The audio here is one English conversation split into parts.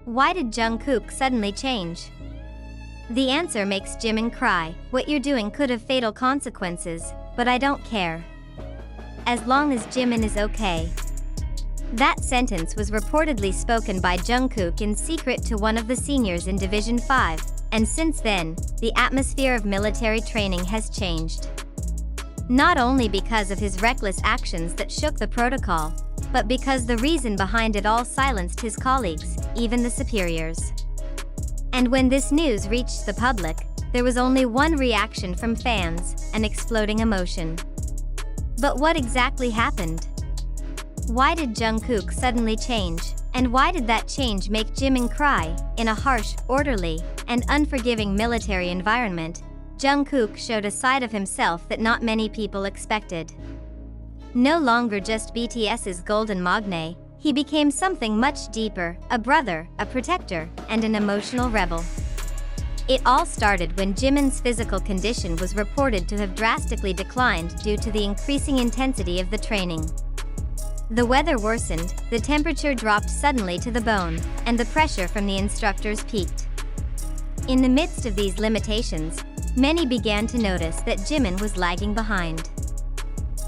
Why did Jungkook suddenly change? The answer makes Jimin cry. What you're doing could have fatal consequences, but I don't care. As long as Jimin is okay. That sentence was reportedly spoken by Jungkook in secret to one of the seniors in Division 5, and since then, the atmosphere of military training has changed. Not only because of his reckless actions that shook the protocol, but because the reason behind it all silenced his colleagues, even the superiors. And when this news reached the public, there was only one reaction from fans: an exploding emotion. But what exactly happened? Why did Jungkook suddenly change? And why did that change make Jimin cry? In a harsh, orderly, and unforgiving military environment, Jungkook showed a side of himself that not many people expected. No longer just BTS's golden magne, he became something much deeper: a brother, a protector, and an emotional rebel. It all started when Jimin's physical condition was reported to have drastically declined due to the increasing intensity of the training. The weather worsened, the temperature dropped suddenly to the bone, and the pressure from the instructors peaked. In the midst of these limitations, many began to notice that Jimin was lagging behind.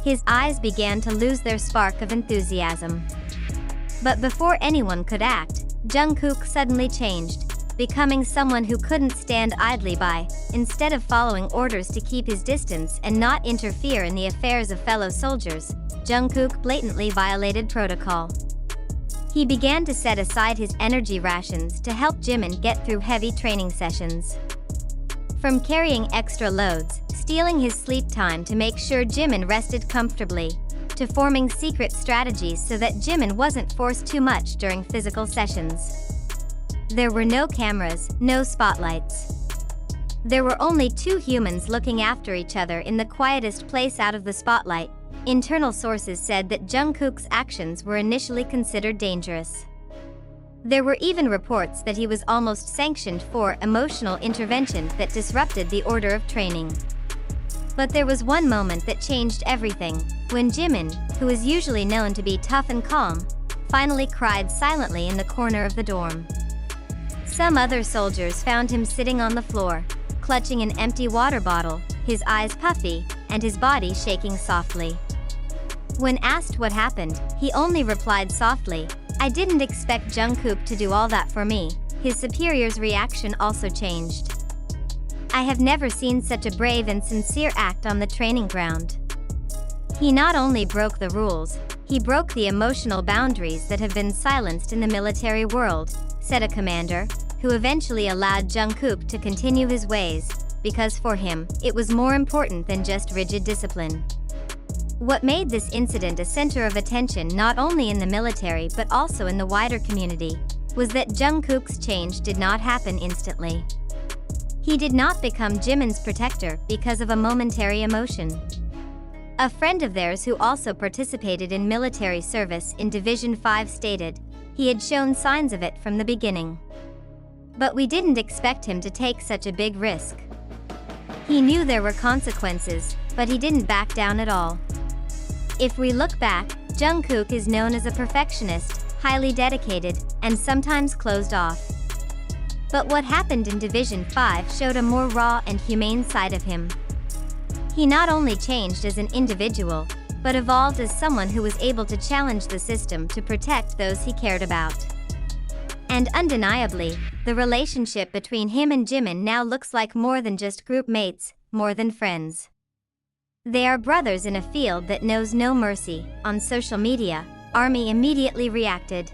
His eyes began to lose their spark of enthusiasm. But before anyone could act, Jungkook suddenly changed, becoming someone who couldn't stand idly by. Instead of following orders to keep his distance and not interfere in the affairs of fellow soldiers, Jungkook blatantly violated protocol. He began to set aside his energy rations to help Jimin get through heavy training sessions. From carrying extra loads, stealing his sleep time to make sure Jimin rested comfortably, to forming secret strategies so that Jimin wasn't forced too much during physical sessions. There were no cameras, no spotlights. There were only two humans looking after each other in the quietest place out of the spotlight. Internal sources said that Jungkook's actions were initially considered dangerous. There were even reports that he was almost sanctioned for emotional intervention that disrupted the order of training. But there was one moment that changed everything, when Jimin, who is usually known to be tough and calm, finally cried silently in the corner of the dorm. Some other soldiers found him sitting on the floor, clutching an empty water bottle, his eyes puffy, and his body shaking softly. When asked what happened, he only replied softly, "I didn't expect Jungkook to do all that for me." His superior's reaction also changed. "I have never seen such a brave and sincere act on the training ground." He not only broke the rules, he broke the emotional boundaries that have been silenced in the military world, said a commander, who eventually allowed Jungkook to continue his ways, because for him, it was more important than just rigid discipline. What made this incident a center of attention not only in the military but also in the wider community, was that Jungkook's change did not happen instantly. He did not become Jimin's protector because of a momentary emotion. A friend of theirs who also participated in military service in Division 5 stated, he had shown signs of it from the beginning. But we didn't expect him to take such a big risk. He knew there were consequences, but he didn't back down at all. If we look back, Jungkook is known as a perfectionist, highly dedicated, and sometimes closed off. But what happened in Division 5 showed a more raw and humane side of him. He not only changed as an individual, but evolved as someone who was able to challenge the system to protect those he cared about. And undeniably, the relationship between him and Jimin now looks like more than just group mates, more than friends. They are brothers in a field that knows no mercy. On social media, ARMY immediately reacted.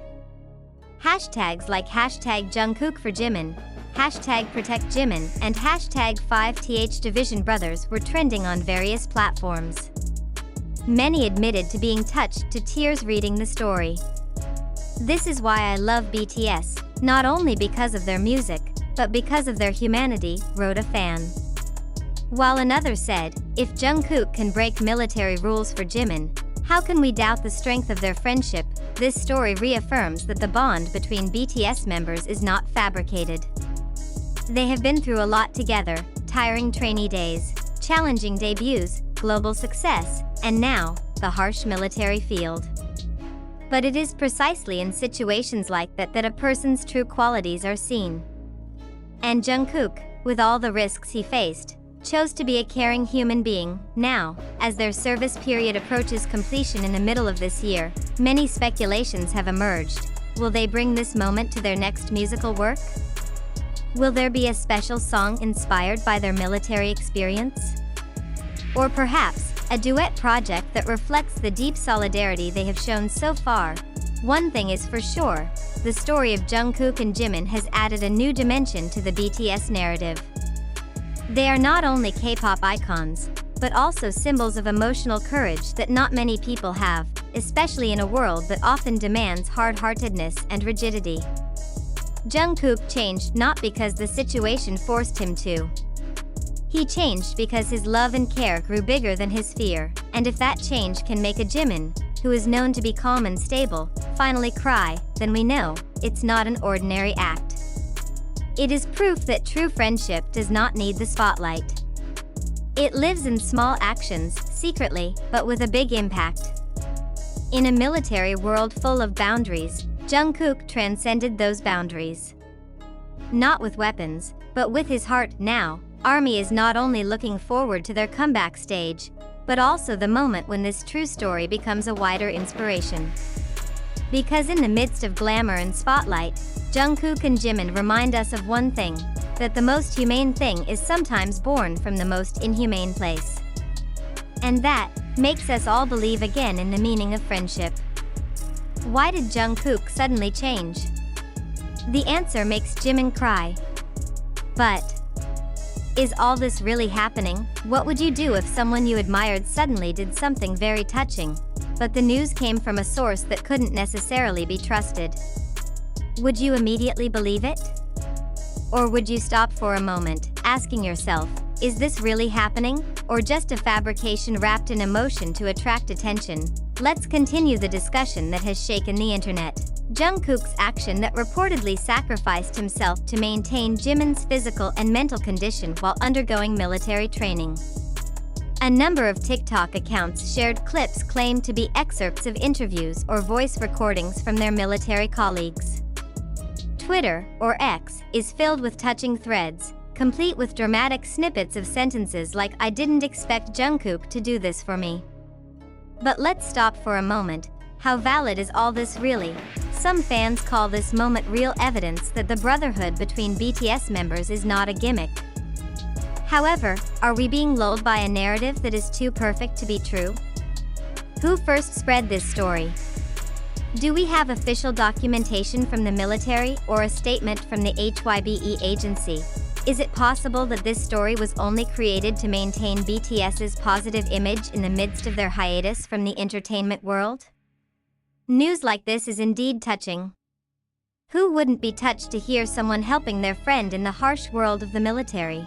Hashtags like #Jungkook for Jimin, #ProtectJimin, and #5th Division Brothers were trending on various platforms. Many admitted to being touched to tears reading the story. "This is why I love BTS, not only because of their music, but because of their humanity," wrote a fan. While another said, "If Jungkook can break military rules for Jimin, how can we doubt the strength of their friendship?" This story reaffirms that the bond between BTS members is not fabricated. They have been through a lot together: tiring trainee days, challenging debuts, global success, and now, the harsh military field. But it is precisely in situations like that that a person's true qualities are seen. And Jungkook, with all the risks he faced, chose to be a caring human being. Now, as their service period approaches completion in the middle of this year, many speculations have emerged. Will they bring this moment to their next musical work? Will there be a special song inspired by their military experience? Or perhaps, a duet project that reflects the deep solidarity they have shown so far? One thing is for sure, the story of Jungkook and Jimin has added a new dimension to the BTS narrative. They are not only K-pop icons, but also symbols of emotional courage that not many people have, especially in a world that often demands hard-heartedness and rigidity. Jungkook changed not because the situation forced him to. He changed because his love and care grew bigger than his fear, and if that change can make a Jimin, who is known to be calm and stable, finally cry, then we know it's not an ordinary act. It is proof that true friendship does not need the spotlight. It lives in small actions, secretly, but with a big impact. In a military world full of boundaries, Jungkook transcended those boundaries. Not with weapons, but with his heart. Now, ARMY is not only looking forward to their comeback stage, but also the moment when this true story becomes a wider inspiration. Because in the midst of glamour and spotlight, Jungkook and Jimin remind us of one thing, that the most humane thing is sometimes born from the most inhumane place. And that makes us all believe again in the meaning of friendship. Why did Jungkook suddenly change? The answer makes Jimin cry. But is all this really happening? What would you do if someone you admired suddenly did something very touching, but the news came from a source that couldn't necessarily be trusted? Would you immediately believe it? Or would you stop for a moment, asking yourself, is this really happening, or just a fabrication wrapped in emotion to attract attention? Let's continue the discussion that has shaken the internet. Jungkook's action that reportedly sacrificed himself to maintain Jimin's physical and mental condition while undergoing military training. A number of TikTok accounts shared clips claimed to be excerpts of interviews or voice recordings from their military colleagues. Twitter, or X, is filled with touching threads, complete with dramatic snippets of sentences like "I didn't expect Jungkook to do this for me." But let's stop for a moment. How valid is all this really? Some fans call this moment real evidence that the brotherhood between BTS members is not a gimmick. However, are we being lulled by a narrative that is too perfect to be true? Who first spread this story? Do we have official documentation from the military or a statement from the HYBE agency? Is it possible that this story was only created to maintain BTS's positive image in the midst of their hiatus from the entertainment world? News like this is indeed touching. Who wouldn't be touched to hear someone helping their friend in the harsh world of the military?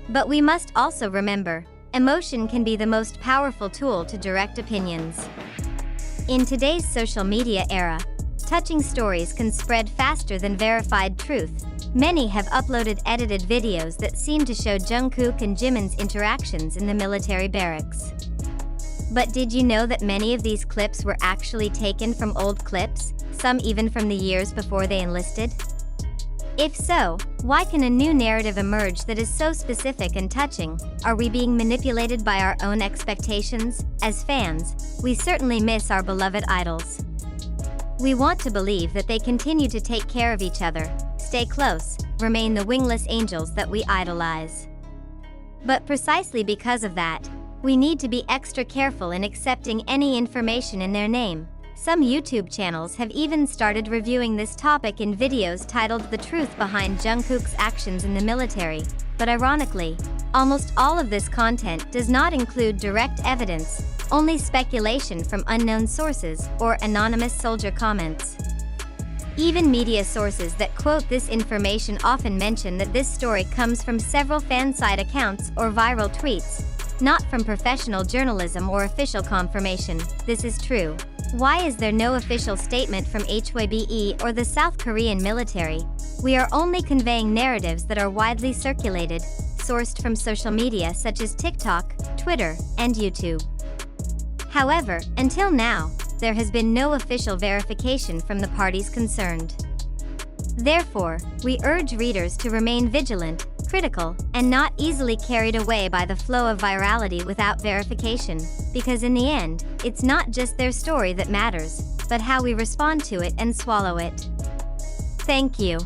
But we must also remember, emotion can be the most powerful tool to direct opinions. In today's social media era, touching stories can spread faster than verified truth. Many have uploaded edited videos that seem to show Jungkook and Jimin's interactions in the military barracks. But did you know that many of these clips were actually taken from old clips, some even from the years before they enlisted? If so, why can a new narrative emerge that is so specific and touching? Are we being manipulated by our own expectations? As fans, we certainly miss our beloved idols. We want to believe that they continue to take care of each other, stay close, remain the wingless angels that we idolize. But precisely because of that, we need to be extra careful in accepting any information in their name. Some YouTube channels have even started reviewing this topic in videos titled "The Truth Behind Jungkook's Actions in the Military," but ironically, almost all of this content does not include direct evidence, only speculation from unknown sources or anonymous soldier comments. Even media sources that quote this information often mention that this story comes from several fan-side accounts or viral tweets, not from professional journalism or official confirmation. This is true. Why is there no official statement from HYBE or the South Korean military? We are only conveying narratives that are widely circulated, sourced from social media such as TikTok, Twitter, and YouTube. However, until now, there has been no official verification from the parties concerned. Therefore, we urge readers to remain vigilant, critical, and not easily carried away by the flow of virality without verification, because in the end, it's not just their story that matters, but how we respond to it and swallow it. Thank you.